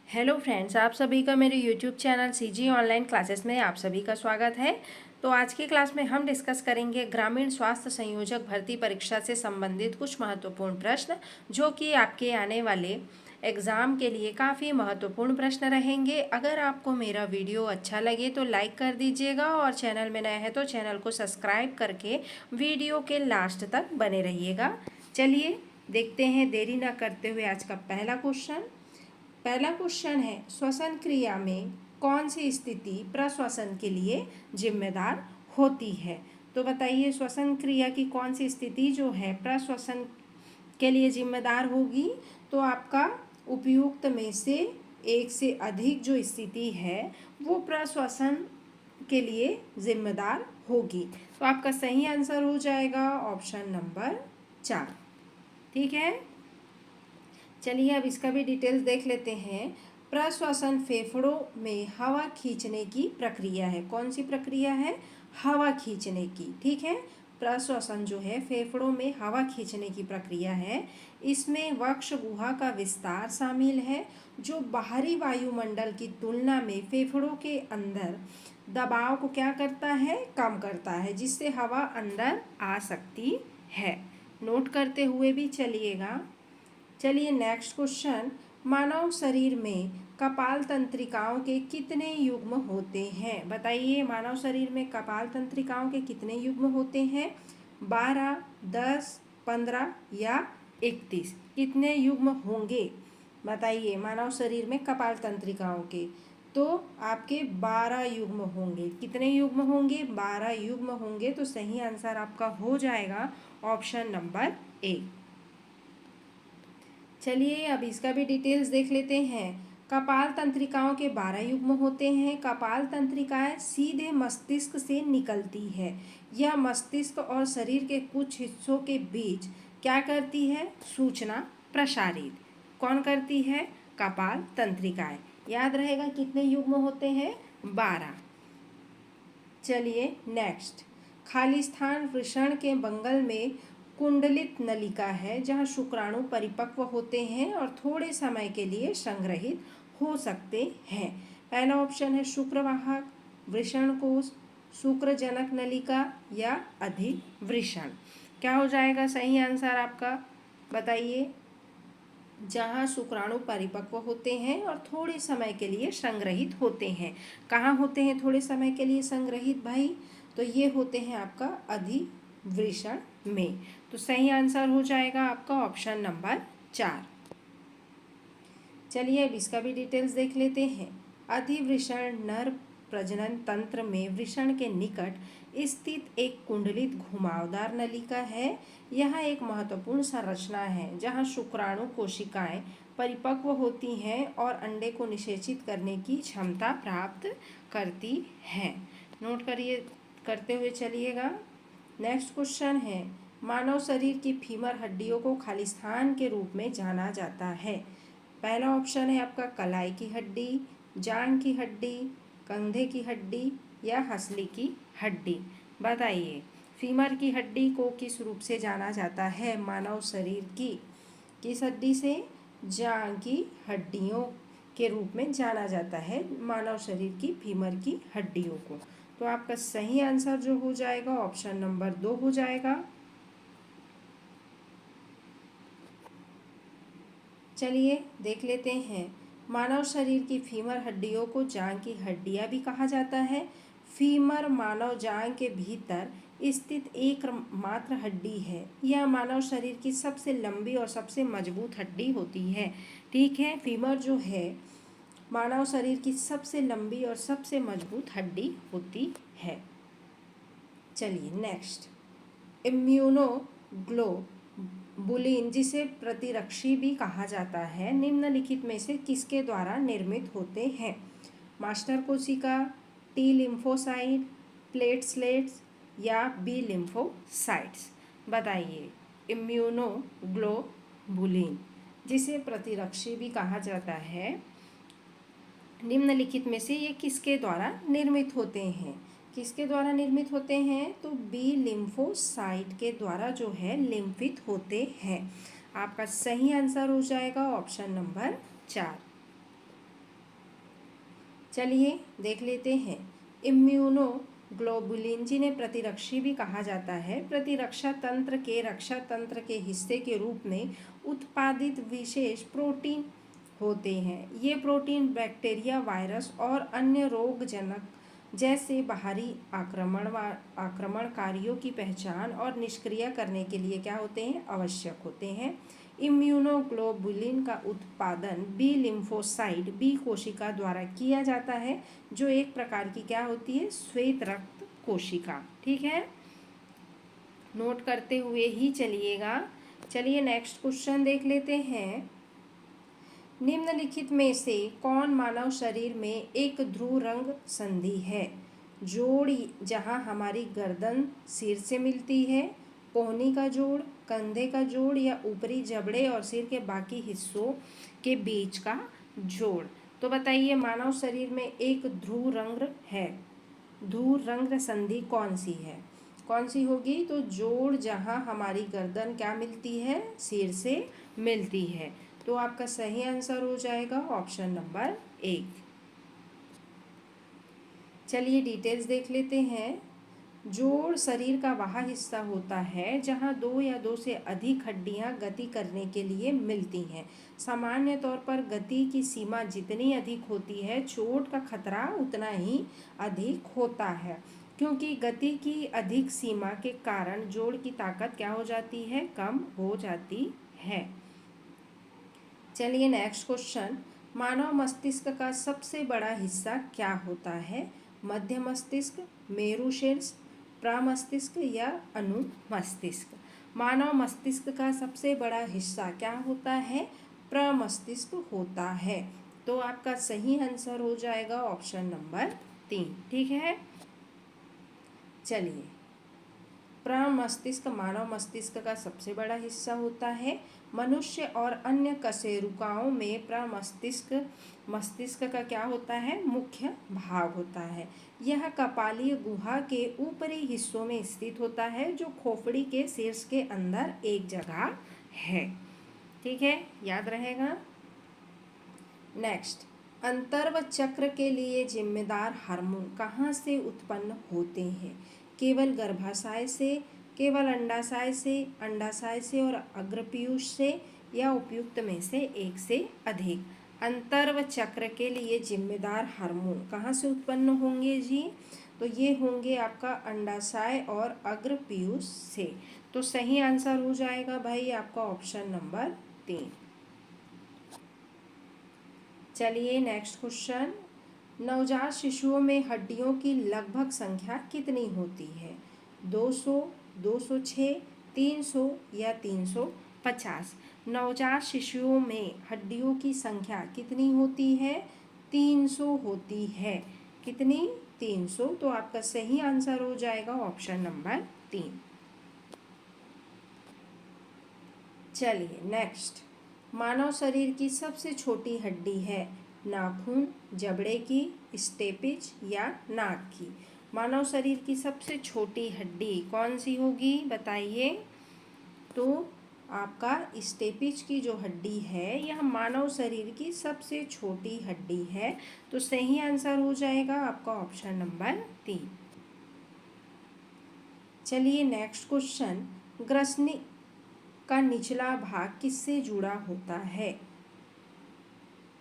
Hello friends, आप सभी का मेरे YouTube channel CG online classes में आप सभी का स्वागत है। तो आज की क्लास में हम डिस्कस करेंगे ग्रामीण स्वास्थ्य संयोजक भर्ती परीक्षा से संबंधित कुछ महत्वपूर्ण प्रश्न, जो कि आपके आने वाले एग्ज़ाम के लिए काफ़ी महत्वपूर्ण प्रश्न रहेंगे। अगर आपको मेरा वीडियो अच्छा लगे तो लाइक कर दीजिएगा और चैनल में नए हैं तो चैनल को सब्सक्राइब करके वीडियो के लास्ट तक बने रहिएगा। चलिए देखते हैं, देरी ना करते हुए आज का पहला क्वेश्चन है, श्वसन क्रिया में कौन सी स्थिति प्रश्वसन के लिए जिम्मेदार होती है। तो बताइए, श्वसन क्रिया की कौन सी स्थिति जो है प्रश्वसन के लिए जिम्मेदार होगी। तो आपका उपयुक्त में से एक से अधिक जो स्थिति है वो प्रश्वसन के लिए जिम्मेदार होगी। तो आपका सही आंसर हो जाएगा ऑप्शन नंबर 4। ठीक है, चलिए अब इसका भी डिटेल्स देख लेते हैं। प्रश्वसन फेफड़ों में हवा खींचने की प्रक्रिया है। कौन सी प्रक्रिया है? हवा खींचने की। ठीक है, प्रश्वसन जो है फेफड़ों में हवा खींचने की प्रक्रिया है। इसमें वक्ष गुहा का विस्तार शामिल है, जो बाहरी वायुमंडल की तुलना में फेफड़ों के अंदर दबाव को क्या करता है? कम करता है, जिससे हवा अंदर आ सकती है। नोट करते हुए भी चलिएगा। चलिए नेक्स्ट क्वेश्चन, मानव शरीर में कपाल तंत्रिकाओं के कितने युग्म होते हैं। बताइए, मानव शरीर में कपाल तंत्रिकाओं के कितने युग्म होते हैं? 12, 10, 15 या 31? कितने युग्म होंगे बताइए मानव शरीर में कपाल तंत्रिकाओं के? तो आपके 12 युग्म होंगे। कितने युग्म होंगे? 12 युग्म होंगे। तो सही आंसर आपका हो जाएगा ऑप्शन नंबर ए। चलिए अब इसका भी डिटेल्स देख लेते हैं। कपाल तंत्रिकाओं के 12 युग्म होते हैं। कपाल तंत्रिकाएं सीधे मस्तिष्क से निकलती है। यह मस्तिष्क और शरीर के कुछ हिस्सों के बीच क्या करती है? सूचना प्रसारित। कौन करती है? कपाल तंत्रिकाएं। याद रहेगा कितने युग्म होते हैं? 12। चलिए नेक्स्ट, खाली स्थान वृषण के बंगल में कुंडलित नलिका है, जहाँ शुक्राणु परिपक्व होते हैं और थोड़े समय के लिए संग्रहित हो सकते हैं। पहला ऑप्शन है शुक्रवाहक, वृषणकोश, शुक्रजनक नलिका या अधिवृषण। क्या हो जाएगा सही आंसर आपका? बताइए। जहाँ शुक्राणु परिपक्व होते हैं और थोड़े समय के लिए संग्रहित होते हैं। कहाँ होते हैं थोड़े समय के लिए संग्रहित भाई? तो ये होते हैं आपका अधिवृषण में। तो सही आंसर हो जाएगा आपका ऑप्शन नंबर 4। चलिए अब इसका भी डिटेल्स देख लेते हैं। अधिवृषण नर प्रजनन तंत्र में वृषण के निकट स्थित एक कुंडलित घुमावदार नलिका है। यह एक महत्वपूर्ण संरचना है, जहां शुक्राणु कोशिकाएं परिपक्व होती हैं और अंडे को निषेचित करने की क्षमता प्राप्त करती हैं। नोट करते हुए चलिएगा। नेक्स्ट क्वेश्चन है, मानव शरीर की फीमर हड्डियों को खालिस्तान के रूप में जाना जाता है। पहला ऑप्शन है आपका कलाई की हड्डी, जांघ की हड्डी, कंधे की हड्डी या हंसली की हड्डी। बताइए, फीमर की हड्डी को किस रूप से जाना जाता है मानव शरीर की? किस हड्डी से? जांघ की हड्डियों के रूप में जाना जाता है मानव शरीर की फीमर की हड्डियों को। तो आपका सही आंसर जो हो जाएगा ऑप्शन नंबर 2 हो जाएगा। चलिए देख लेते हैं, मानव शरीर की फीमर हड्डियों को जांघ की हड्डियां भी कहा जाता है। फीमर मानव जांघ के भीतर स्थित एकमात्र हड्डी है। यह मानव शरीर की सबसे लंबी और सबसे मजबूत हड्डी होती है। ठीक है, फीमर जो है मानव शरीर की सबसे लंबी और सबसे मजबूत हड्डी होती है। चलिए नेक्स्ट, इम्यूनोग्लोबुलिन, जिसे प्रतिरक्षी भी कहा जाता है, निम्नलिखित में से किसके द्वारा निर्मित होते हैं? मास्टर कोशिका, टी लिम्फोसाइट, प्लेटलेट्स या बी लिम्फोसाइट्स। बताइए, इम्यूनोग्लोबुलिन जिसे प्रतिरक्षी भी कहा जाता है, निम्नलिखित में से ये किसके द्वारा निर्मित होते हैं? किसके द्वारा निर्मित होते हैं? तो बी लिम्फोसाइट के द्वारा जो है लिम्फित होते हैं। आपका सही आंसर हो जाएगा ऑप्शन नंबर 4। चलिए देख लेते हैं। इम्यूनोग्लोबुलिन, जिन्हें प्रतिरक्षी भी कहा जाता है, प्रतिरक्षा तंत्र के रक्षा तंत्र के हिस्से के रूप में उत्पादित विशेष प्रोटीन होते हैं। ये प्रोटीन बैक्टीरिया, वायरस और अन्य रोगजनक जैसे बाहरी आक्रमणकारियों की पहचान और निष्क्रिय करने के लिए क्या होते हैं, आवश्यक होते हैं। इम्यूनोग्लोबुलिन का उत्पादन बी लिम्फोसाइट, बी कोशिका द्वारा किया जाता है, जो एक प्रकार की क्या होती है, श्वेत रक्त कोशिका। ठीक है, नोट करते हुए ही चलिएगा। चलिए नेक्स्ट क्वेश्चन देख लेते हैं। निम्नलिखित में से कौन मानव शरीर में एक ध्रुव रंग संधि है? जोड़ जहां हमारी गर्दन सिर से मिलती है, कोहनी का जोड़, कंधे का जोड़ या ऊपरी जबड़े और सिर के बाकी हिस्सों के बीच का जोड़। तो बताइए मानव शरीर में एक ध्रुव रंग है, ध्रुव रंग संधि कौन सी है, कौन सी होगी? तो जोड़ जहां हमारी गर्दन क्या मिलती है, सिर से मिलती है। तो आपका सही आंसर हो जाएगा ऑप्शन नंबर 1। चलिए डिटेल्स देख लेते हैं। जोड़ शरीर का वह हिस्सा होता है जहां दो या दो से अधिक हड्डियां गति करने के लिए मिलती हैं। सामान्य तौर पर गति की सीमा जितनी अधिक होती है, चोट का खतरा उतना ही अधिक होता है, क्योंकि गति की अधिक सीमा के कारण जोड़ की ताकत क्या हो जाती है, कम हो जाती है। चलिए नेक्स्ट क्वेश्चन। मानव मस्तिष्क का सबसे बड़ा हिस्सा क्या होता है? मध्य मस्तिष्क, मेरुशीर्ष, प्रमस्तिष्क या अनुमस्तिष्क? मानव मस्तिष्क का सबसे बड़ा हिस्सा क्या होता है? प्रमस्तिष्क होता है। तो आपका सही आंसर हो जाएगा ऑप्शन नंबर 3। ठीक है, चलिए प्रमस्तिष्क मानव मस्तिष्क का सबसे बड़ा हिस्सा होता है। मनुष्य और अन्य कशेरुकाओं में मस्तिष्क का क्या होता है, मुख्य भाग होता है। यह कपालीय गुहा के ऊपरी हिस्सों में स्थित होता है, जो खोपड़ी के शीर्ष के अंदर एक जगह है। ठीक है, याद रहेगा। नेक्स्ट, अंतर्व चक्र के लिए जिम्मेदार हार्मोन कहाँ से उत्पन्न होते हैं? केवल गर्भाशय से, केवल अंडाशय से और अग्रपीयूष से, या उपयुक्त में से एक से अधिक? अंतर्व चक्र के लिए जिम्मेदार हार्मोन कहाँ से उत्पन्न होंगे जी? तो ये होंगे आपका अंडाशय और अग्रपीयूष से। तो सही आंसर हो जाएगा भाई आपका ऑप्शन नंबर 3। चलिए नेक्स्ट क्वेश्चन। नवजात शिशुओं में हड्डियों की लगभग संख्या कितनी होती है? 200, 206, 300 या 350? नवजात शिशुओं में हड्डियों की संख्या कितनी होती है? 300 होती है। कितनी? 300। तो आपका सही आंसर हो जाएगा ऑप्शन नंबर 3। चलिए नेक्स्ट, मानव शरीर की सबसे छोटी हड्डी है नाखून, जबड़े की, स्टेपिज या नाक की? मानव शरीर की सबसे छोटी हड्डी कौन सी होगी बताइए? तो आपका स्टेपिज की जो हड्डी है, यह मानव शरीर की सबसे छोटी हड्डी है। तो सही आंसर हो जाएगा आपका ऑप्शन नंबर 3। चलिए नेक्स्ट क्वेश्चन। ग्रसनी का निचला भाग किससे जुड़ा होता है?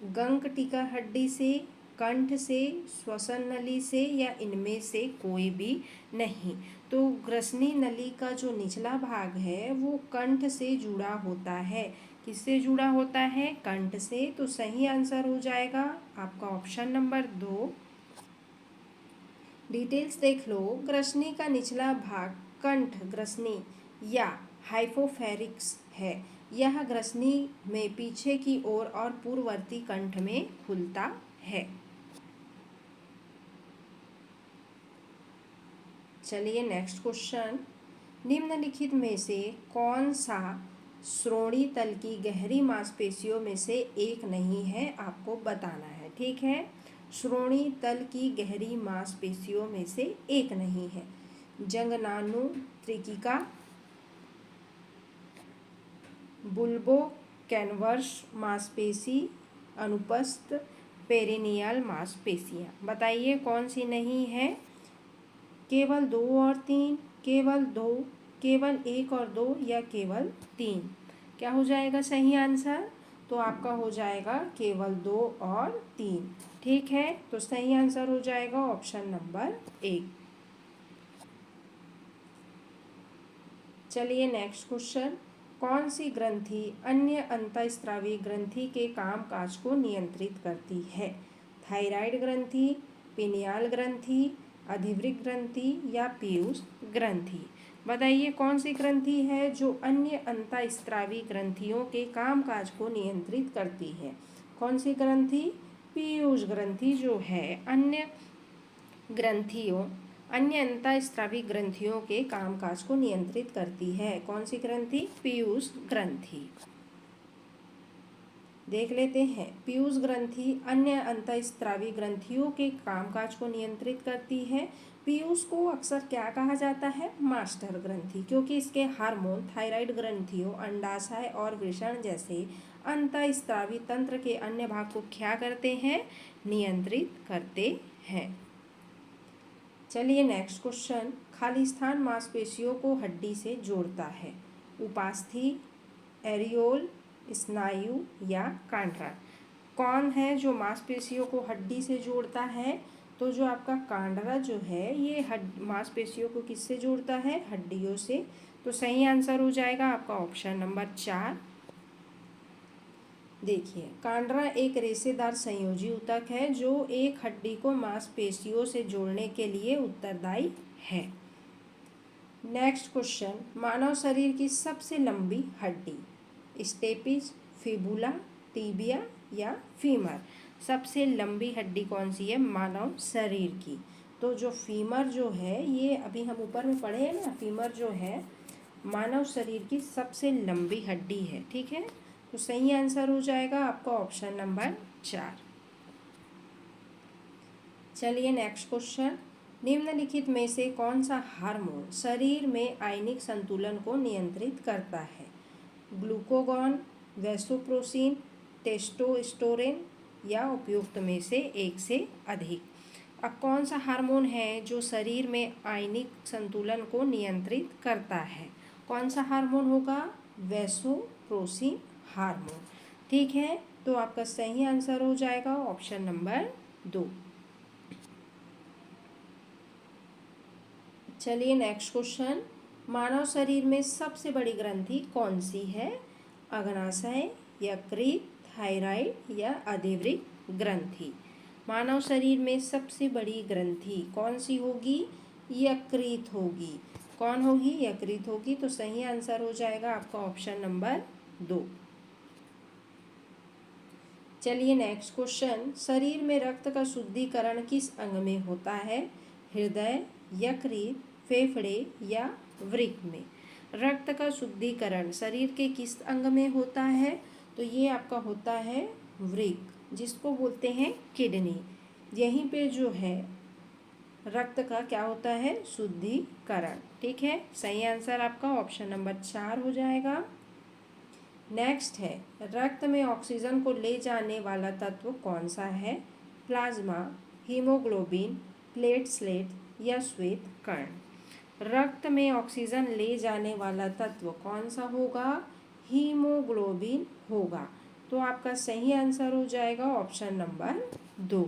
गंकटिका हड्डी से, कंठ से, श्वसन नली से या इनमें से कोई भी नहीं? तो ग्रसनी नली का जो निचला भाग है वो कंठ से जुड़ा होता है। किससे जुड़ा होता है? कंठ से। तो सही आंसर हो जाएगा आपका ऑप्शन नंबर 2। डिटेल्स देख लो। ग्रसनी का निचला भाग कंठ ग्रसनी या हाइपोफैरिक्स है। यह ग्रसनी में पीछे की ओर और पूर्ववर्ती कंठ में खुलता है। चलिए नेक्स्ट क्वेश्चन। निम्नलिखित में से कौन सा श्रोणि तल की गहरी मांसपेशियों में से एक नहीं है? आपको बताना है। ठीक है, श्रोणि तल की गहरी मांसपेशियों में से एक नहीं है। जंगनानु त्रिकिका, बुल्बो कैनवर्स मांसपेशी अनुपस्थ, पेरिनियल मांसपेशियाँ। बताइए कौन सी नहीं है? केवल 2 और 3, केवल 2, केवल 1 और 2 या केवल 3? क्या हो जाएगा सही आंसर? तो आपका हो जाएगा केवल 2 और 3। ठीक है, तो सही आंसर हो जाएगा ऑप्शन नंबर 1। चलिए नेक्स्ट क्वेश्चन। कौन सी ग्रंथि अन्य अंतःस्रावी ग्रंथि के कामकाज को नियंत्रित करती है? थायराइड ग्रंथि, पिनियाल ग्रंथि, अधिवृक्क ग्रंथि या पीयूष ग्रंथि? बताइए कौन सी ग्रंथि है जो अन्य अंतःस्रावी ग्रंथियों के कामकाज को नियंत्रित करती है? कौन सी ग्रंथि? पीयूष ग्रंथि जो है अन्य अंतःस्रावी ग्रंथियों के कामकाज को नियंत्रित करती है। कौन सी ग्रंथि? पीयूष ग्रंथि। देख लेते हैं। पीयूष ग्रंथि अन्य अंतःस्रावी ग्रंथियों के कामकाज को नियंत्रित करती है। पीयूष को अक्सर क्या कहा जाता है? मास्टर ग्रंथि, क्योंकि इसके हार्मोन थायराइड ग्रंथियों, अंडाशय और वृषण जैसे अंतःस्रावी तंत्र के अन्य भाग को क्या करते हैं? नियंत्रित करते हैं। चलिए नेक्स्ट क्वेश्चन। खाली स्थान मांसपेशियों को हड्डी से जोड़ता है। उपास्थि, एरियोल, स्नायु या कांड्रा? कौन है जो मांसपेशियों को हड्डी से जोड़ता है? तो जो आपका कांड्रा जो है ये मांसपेशियों को किससे जोड़ता है? हड्डियों से। तो सही आंसर हो जाएगा आपका ऑप्शन नंबर 4। देखिए, कांड्रा एक रेशेदार संयोजी ऊतक है जो एक हड्डी को मांसपेशियों से जोड़ने के लिए उत्तरदायी है। Next question. मानव शरीर की सबसे लंबी हड्डी? स्टेपिस, फिबुला, टीबिया या फीमर? सबसे लंबी हड्डी कौन सी है मानव शरीर की? तो जो फीमर जो है ये अभी हम ऊपर में पढ़े हैं ना, फीमर जो है मानव शरीर की सबसे लंबी हड्डी है। ठीक है, तो सही आंसर हो जाएगा आपका ऑप्शन नंबर 4। चलिए नेक्स्ट क्वेश्चन। निम्नलिखित में से कौन सा हार्मोन शरीर में आयनिक संतुलन को नियंत्रित करता है? ग्लूकागॉन, वैसोप्रेसिन, टेस्टोस्टेरोन या उपयुक्त में से एक से अधिक? अब कौन सा हार्मोन है जो शरीर में आयनिक संतुलन को नियंत्रित करता है? कौन सा हार्मोन होगा? Vasopressin hormone. ठीक है, तो आपका सही आंसर हो जाएगा ऑप्शन नंबर 2। चलिए नेक्स्ट क्वेश्चन। मानव शरीर में सबसे बड़ी ग्रंथि कौन सी है? अग्नाशय, यकृत, थायराइड या अधिवृक्क ग्रंथि? मानव शरीर में सबसे बड़ी ग्रंथि कौन सी होगी? यकृत होगी। कौन होगी? यकृत होगी। तो सही आंसर हो जाएगा आपका ऑप्शन नंबर 2। चलिए नेक्स्ट क्वेश्चन। शरीर में रक्त का शुद्धिकरण किस अंग में होता है? हृदय, यकृत, फेफड़े या वृक्क में? रक्त का शुद्धिकरण शरीर के किस अंग में होता है? तो ये आपका होता है वृक्क, जिसको बोलते हैं किडनी। यहीं पे जो है रक्त का क्या होता है? शुद्धिकरण। ठीक है, सही आंसर आपका ऑप्शन नंबर 4 हो जाएगा। नेक्स्ट है, रक्त में ऑक्सीजन को ले जाने वाला तत्व कौन सा है? प्लाज्मा, हीमोग्लोबिन, प्लेटलेट या श्वेत कण? रक्त में ऑक्सीजन ले जाने वाला तत्व कौन सा होगा? हीमोग्लोबिन होगा। तो आपका सही आंसर हो जाएगा ऑप्शन नंबर 2।